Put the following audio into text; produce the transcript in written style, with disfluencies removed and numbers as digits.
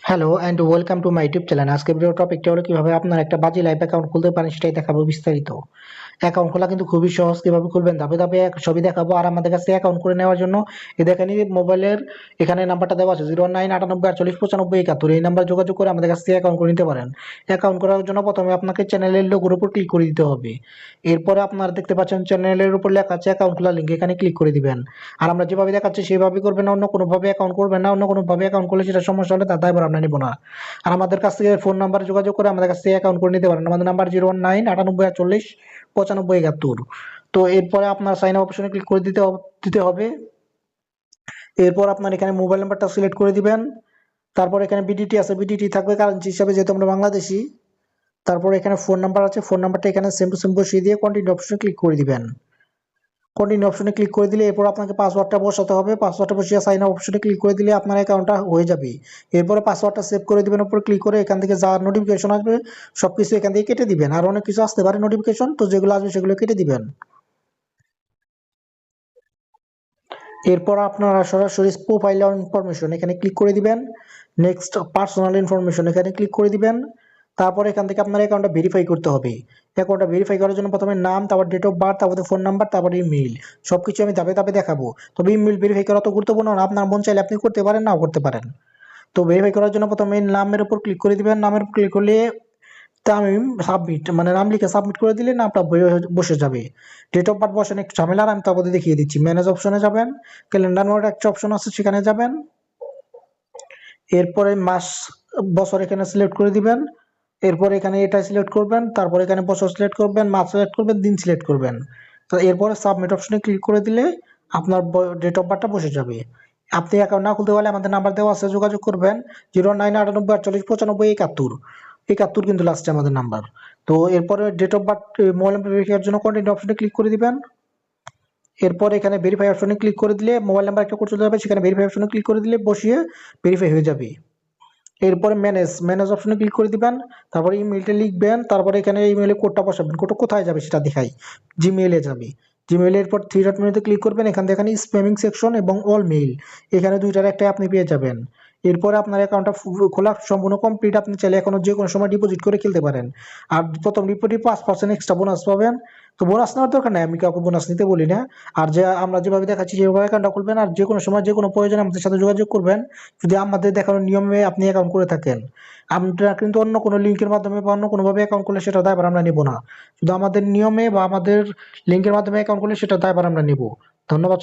Hello and welcome to my YouTube channel. আজকের video টপিকটা হলো কিভাবে আপনারা একটা বাজি লাইভ অ্যাকাউন্ট খুলতে পারেন সেটাই দেখাবো বিস্তারিত। অ্যাকাউন্ট খোলা কিন্তু খুবই সহজ, কিভাবে খুলবেন ধাপে ধাপে সবই দেখাবো। আর আমাদের কাছে অ্যাকাউন্ট করে নেওয়ার জন্য দেখেন মোবাইলের এখানে নাম্বারটা দেওয়া আছে 0998484591। এই নাম্বার যোগাযোগ করে আমাদের কাছ থেকে অ্যাকাউন্ট করে নিতে পারেন। অ্যাকাউন্ট করার জন্য প্রথমে আপনাকে চ্যানেলের লোগোর উপর ক্লিক করে দিতে হবে। এরপরে আপনারা দেখতে পাচ্ছেন চ্যানেলের উপর লেখা আছে অ্যাকাউন্ট খোলা লিঙ্ক, এখানে ক্লিক করে দিবেন। আর আমরা যেভাবে দেখাচ্ছি সেভাবে করবেন না, অন্য কোনোভাবে অ্যাকাউন্ট করবেন না। অন্য কোনোভাবে অ্যাকাউন্ট করলে সেটা সমস্যা হলে তার দায়ভার আমরা নিব না। আর আমাদের কাছ থেকে ফোন নাম্বারে যোগাযোগ করে আমাদের কাছ থেকে অ্যাকাউন্ট করে নিতে পারেন। আমাদের নাম্বার 01998489591। তো এরপরে আপনার সাইন আপ অপশনে ক্লিক করে দিতে হবে। এরপর আপনার এখানে মোবাইল নাম্বারটা সিলেক্ট করে দিবেন। তারপর এখানে বিডিটি আছে, বিডিটি থাকবে কারেন্সি হিসাবে যেহেতু আমরা বাংলাদেশি। তারপর এখানে ফোন নাম্বার আছে, ফোন নাম্বারটা এখানে সেম টু সেম বসিয়ে দিয়ে কন্টিনিউ অপশনে ক্লিক করে দিবেন। কন্টিনিউ অপশনে ক্লিক করে দিলে এরপর আপনাকে পাসওয়ার্ডটা বসাতে হবে। পাসওয়ার্ডটা বসিয়ে সাইন আপ অপশনে ক্লিক করে দিলে আপনার অ্যাকাউন্টটা হয়ে যাবে। এরপরে পাসওয়ার্ডটা সেভ করে দিবেন উপর ক্লিক করে। এখান থেকে যা নোটিফিকেশন আসবে সবকিছু এখান থেকে কেটে দিবেন। আর অনেক কিছু আসতে পারে নোটিফিকেশন, তো যেগুলো আসবে সেগুলো কেটে দিবেন। এরপর আপনারা সরাসরি প্রোফাইল ইনফরমেশন এখানে ক্লিক করে দিবেন। নেক্সট পার্সোনাল ইনফরমেশন এখানে ক্লিক করে দিবেন। তারপর এখান থেকে আপনার অ্যাকাউন্টটা ভেরিফাই করতে হবে। অ্যাকাউন্টটা ভেরিফাই করার জন্য প্রথমে নাম, তারপর ডেট অফ বার্থ, তারপর ফোন নাম্বার, তারপর ইমেইল, সবকিছু আমি ধাপে ধাপে দেখাবো। তবে ইমেইল ভেরিফাই করা তো গুরুত্বপূর্ণ না, আপনার মন চাইলে আপনি করতে পারেন, নাও করতে পারেন। তো ভেরিফাই করার জন্য প্রথমে নামের উপর ক্লিক করে দিবেন। নামের উপর ক্লিক করলে তামিম সাবমিট মানে নাম লিখে সাবমিট করে দিলে নামটা বসে যাবে। ডেট অফ বার্থ বসানো একটু ঝামেলার, আমি তারপরে দেখিয়ে দিচ্ছি। ম্যানেজ অপশনে যাবেন, ক্যালেন্ডার মোড একটা অপশন আছে সেখানে যাবেন। এরপরে মাস বছর এখানে সিলেক্ট করে দিবেন। এরপর এখানে এটা সিলেক্ট করবেন, তারপর এখানে বছর সিলেক্ট করবেন, মাস সিলেক্ট করবেন, দিন সিলেক্ট করবেন। তো এরপরে সাবমিট অপশনে ক্লিক করে দিলে আপনার ডেট অফ বার্থটা বসে যাবে। আপনি অ্যাকাউন্ট না খুলতে পারলে আমাদের নাম্বার দেওয়া আছে, যোগাযোগ করবেন। 0998484591 71 কিন্তু লাস্টে আমাদের নাম্বার। তো এরপরে date of birth mobile number ভেরিফাইয়ের জন্য কন্টিনিউ অপশনে ক্লিক করে দিবেন। এরপর এখানে ভেরিফাই অপশনে ক্লিক করে দিলে মোবাইল নাম্বার একটা কোড চলে যাবে, সেখানে ভেরিফাই অপশনে ক্লিক করে দিলে বসিয়ে ভেরিফাই হয়ে যাবে। এরপরে ম্যানেজ অপশনে ক্লিক করে দিবেন। তারপরে ইমেইলটা লিখবেন, তারপরে এখানে ইমেইলে কোডটা বসাবেন। কোডটা কোথায় যাবে সেটা দেখাই। জিমেইলে যাবে। জিমেইলের পর থ্রি ডট মেনুতে ক্লিক করবেন। এখান থেকে এখানে স্প্যামিং সেকশন এবং অল মেইল, এখানে দুইটার একটাই আপনি পেয়ে যাবেন। এরপরে আপনার অ্যাকাউন্টটা খোলা সম্পূর্ণ কমপ্লিট। আপনি চাইলে এখনো যে কোনো সময় ডিপোজিট করে খেলতে পারেন। আর প্রথম ডিপোজিটে 5% এক্সট্রা বোনাস পাবেন। তো বোনাস নেওয়ার দরকার নাই, আমি কাউকে বোনাস নিতে বলি না। আর যে আমরা যেভাবে দেখাচ্ছি সেভাবে অ্যাকাউন্টটা খুলবেন। আর যে কোনো সময় যে কোনো প্রয়োজনে আমাদের সাথে যোগাযোগ করবেন, যদি আমাদের দেখানোর নিয়মে আপনি অ্যাকাউন্ট করে থাকেন। আমরা কিন্তু অন্য কোনো লিঙ্কের মাধ্যমে বা অন্য কোনোভাবে অ্যাকাউন্ট করলে সেটা দায়ভার আমরা নিব না। শুধু আমাদের নিয়মে বা আমাদের লিঙ্কের মাধ্যমে অ্যাকাউন্ট করলে সেটা দায়ভার আমরা নিব। ধন্যবাদ।